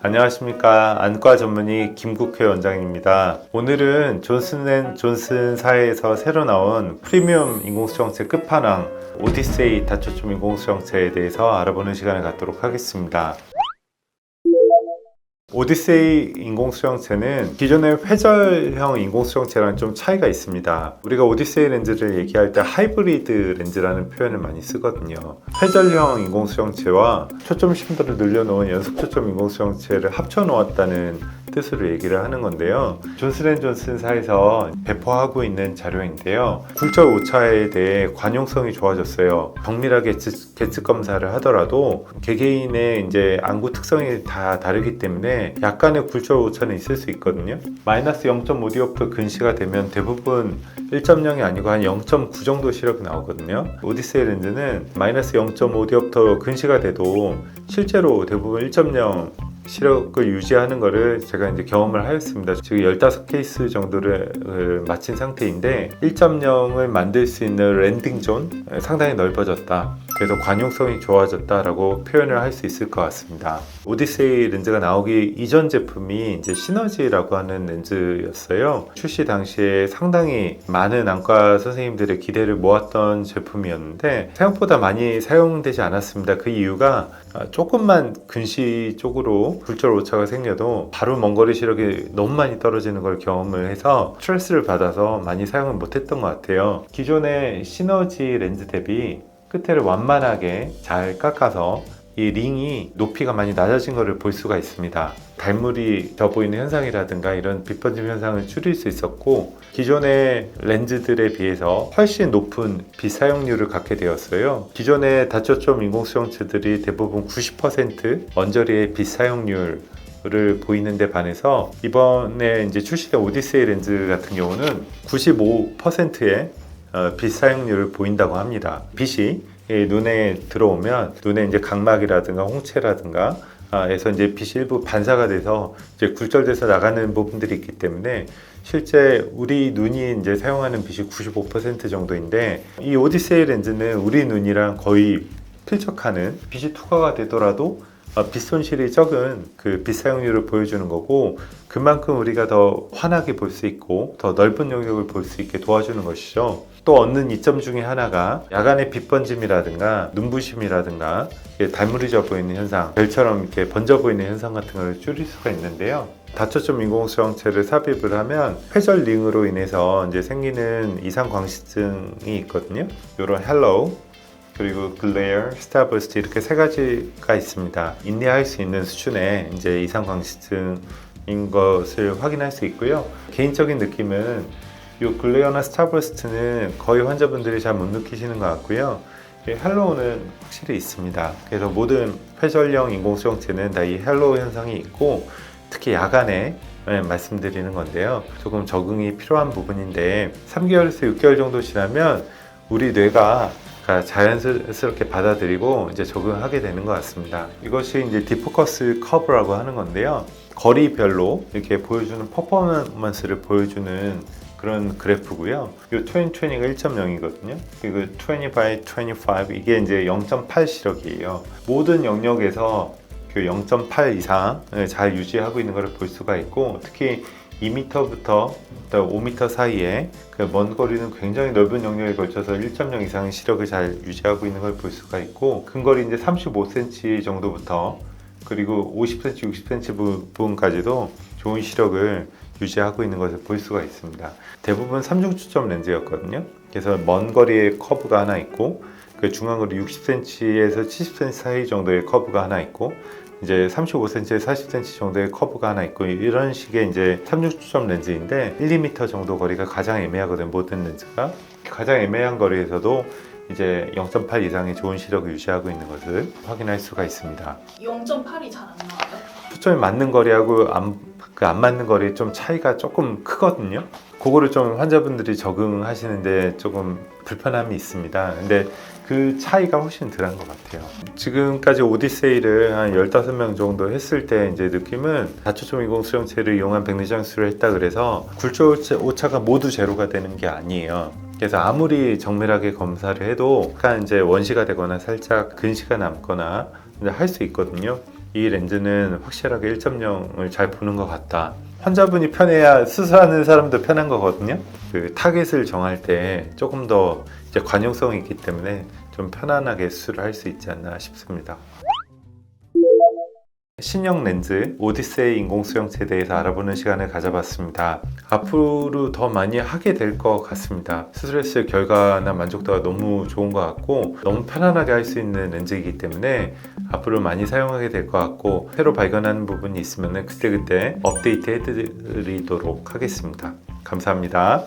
안녕하십니까. 안과 전문의 김국회 원장입니다. 오늘은 존슨앤존슨사에서 새로 나온 프리미엄 인공수정체 끝판왕 오디세이 다초점 인공수정체에 대해서 알아보는 시간을 갖도록 하겠습니다. 오디세이 인공수정체는 기존의 회절형 인공수정체랑 좀 차이가 있습니다. 우리가 오디세이 렌즈를 얘기할 때 하이브리드 렌즈라는 표현을 많이 쓰거든요. 회절형 인공수정체와 초점 심도를 늘려놓은 연속초점 인공수정체를 합쳐 놓았다는 뜻으로 얘기를 하는 건데요. 존슨앤존슨사에서 배포하고 있는 자료인데요. 굴절 오차에 대해 관용성이 좋아졌어요. 정밀하게 계측 검사를 하더라도 개개인의 이제 안구 특성이 다 다르기 때문에 약간의 굴절 오차는 있을 수 있거든요. 마이너스 0.5디옵터 근시가 되면 대부분 1.0이 아니고 한 0.9 정도 시력이 나오거든요. 오디세이 렌즈는 마이너스 0.5디옵터 근시가 돼도 실제로 대부분 1.0 시력을 유지하는 거를 제가 이제 경험을 하였습니다. 지금 15케이스 정도를 마친 상태인데 1.0을 만들 수 있는 랜딩 존 상당히 넓어졌다. 그래서 관용성이 좋아졌다라고 표현을 할 수 있을 것 같습니다. 오디세이 렌즈가 나오기 이전 제품이 이제 시너지라고 하는 렌즈였어요. 출시 당시에 상당히 많은 안과 선생님들의 기대를 모았던 제품이었는데 생각보다 많이 사용되지 않았습니다. 그 이유가 조금만 근시 쪽으로 굴절 오차가 생겨도 바로 먼거리 시력이 너무 많이 떨어지는 걸 경험을 해서 스트레스를 받아서 많이 사용을 못했던 것 같아요. 기존의 시너지 렌즈 대비 끝에를 완만하게 잘 깎아서 이 링이 높이가 많이 낮아진 것을 볼 수가 있습니다. 달물이 져 보이는 현상이라든가 이런 빛번짐 현상을 줄일 수 있었고 기존의 렌즈들에 비해서 훨씬 높은 빛 사용률을 갖게 되었어요. 기존의 다초점 인공수정체들이 대부분 90% 언저리의 빛 사용률 을 보이는 데 반해서 이번에 이제 출시된 오디세이 렌즈 같은 경우는 95%의 빛 사용률을 보인다고 합니다. 빛이 눈에 들어오면 눈에 이제 각막이라든가 홍채라든가 에서 이제 빛이 일부 반사가 돼서 이제 굴절돼서 나가는 부분들이 있기 때문에 실제 우리 눈이 이제 사용하는 빛이 95% 정도인데 이 오디세이 렌즈는 우리 눈이랑 거의 필적하는 빛이 투과가 되더라도 빛 손실이 적은 그 빛 사용률을 보여주는 거고 그만큼 우리가 더 환하게 볼 수 있고 더 넓은 영역을 볼 수 있게 도와주는 것이죠. 또 얻는 이점 중에 하나가 야간의 빛 번짐이라든가 눈부심이라든가 달무리 져 보이는 현상, 별처럼 이렇게 번져 보이는 현상 같은 걸 줄일 수가 있는데요. 다초점 인공수정체를 삽입을 하면 회절 링으로 인해서 이제 생기는 이상 광시증이 있거든요. 이런 헬로우 그리고 글레어, 스타버스트 이렇게 세 가지가 있습니다. 인내할 수 있는 수준의 이제 이상 광시증인 것을 확인할 수 있고요. 개인적인 느낌은 이 글레어나 스타버스트는 거의 환자분들이 잘 못 느끼시는 것 같고요. 헬로우는 확실히 있습니다. 그래서 모든 회절형 인공수정체는 다 이 헬로우 현상이 있고 특히 야간에 말씀드리는 건데요. 조금 적응이 필요한 부분인데 3개월에서 6개월 정도 지나면 우리 뇌가 자연스럽게 받아들이고 이제 적응하게 되는 것 같습니다. 이것이 이제 디포커스 커브라고 하는 건데요. 거리별로 이렇게 보여주는 퍼포먼스를 보여주는 그런 그래프고요. 이 2020가 1.0이거든요. 그리고 20 by 25 이게 이제 0.8 시력이에요. 모든 영역에서 그 0.8 이상을 잘 유지하고 있는 것을 볼 수가 있고 특히 2m부터 5m 사이에 그 먼 거리는 굉장히 넓은 영역에 걸쳐서 1.0 이상의 시력을 잘 유지하고 있는 걸 볼 수가 있고 근거리 이제 35cm 정도부터 그리고 50cm, 60cm 부분까지도 좋은 시력을 유지하고 있는 것을 볼 수가 있습니다. 대부분 3중 초점 렌즈였거든요. 그래서 먼 거리의 커브가 하나 있고 그 중앙거리 60cm에서 70cm 사이 정도의 커브가 하나 있고 이제 35cm에 40cm 정도의 커브가 하나 있고 이런 식의 이제 3중 초점 렌즈인데 1~2m 정도 거리가 가장 애매하거든요. 모든 렌즈가 가장 애매한 거리에서도 이제 0.8 이상의 좋은 시력을 유지하고 있는 것을 확인할 수가 있습니다. 0.8이 잘 안 나와요? 초점이 맞는 거리하고 안 맞는 거리 좀 차이가 조금 크거든요. 그거를 좀 환자분들이 적응하시는데 조금 불편함이 있습니다. 근데 그 차이가 훨씬 덜한 것 같아요. 지금까지 오디세이를 한 15명 정도 했을 때 이제 느낌은 다초점 인공수정체를 이용한 백내장수를 했다 그래서 굴절 오차가 모두 제로가 되는 게 아니에요. 그래서 아무리 정밀하게 검사를 해도 약간 이제 원시가 되거나 살짝 근시가 남거나 할 수 있거든요. 이 렌즈는 확실하게 1.0을 잘 보는 것 같다. 환자분이 편해야 수술하는 사람도 편한 거거든요. 그 타겟을 정할 때 조금 더 이제 관용성이 있기 때문에 좀 편안하게 수술을 할 수 있지 않나 싶습니다. 신형 렌즈 오디세이 인공수영체에 대해서 알아보는 시간을 가져봤습니다. 앞으로 더 많이 하게 될 것 같습니다. 수술했을 결과나 만족도가 너무 좋은 것 같고 너무 편안하게 할 수 있는 렌즈이기 때문에 앞으로 많이 사용하게 될 것 같고 새로 발견하는 부분이 있으면 그때그때 업데이트 해드리도록 하겠습니다. 감사합니다.